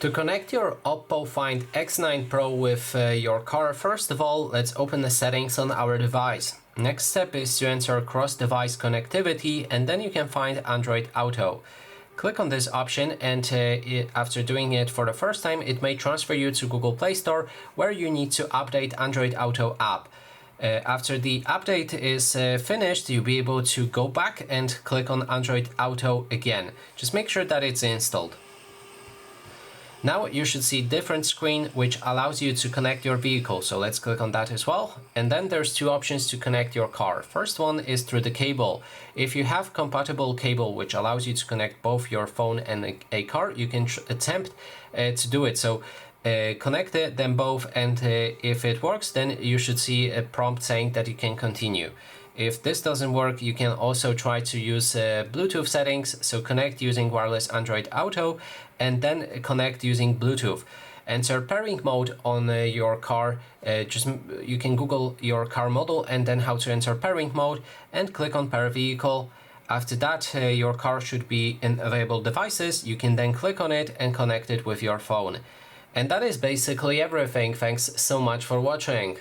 To connect your Oppo Find X9 Pro with your car, first of all, let's open the settings on our device. Next step is to enter cross-device connectivity, and then you can find Android Auto. Click on this option, and after doing it for the first time, it may transfer you to Google Play Store, where you need to update Android Auto app. After the update is finished, you'll be able to go back and click on Android Auto again. Just make sure that it's installed. Now you should see a different screen which allows you to connect your vehicle, so let's click on that as well. And then there's two options to connect your car. First one is through the cable. If you have compatible cable which allows you to connect both your phone and a car, you can attempt to do it. So connect them both, and if it works, then you should see a prompt saying that you can continue. If this doesn't work, you can also try to use Bluetooth settings, so connect using wireless Android Auto and then connect using Bluetooth. Enter pairing mode on your car. You can Google your car model and then how to enter pairing mode and click on pair vehicle. After that, your car should be in available devices. You can then click on it and connect it with your phone. And that is basically everything. Thanks so much for watching.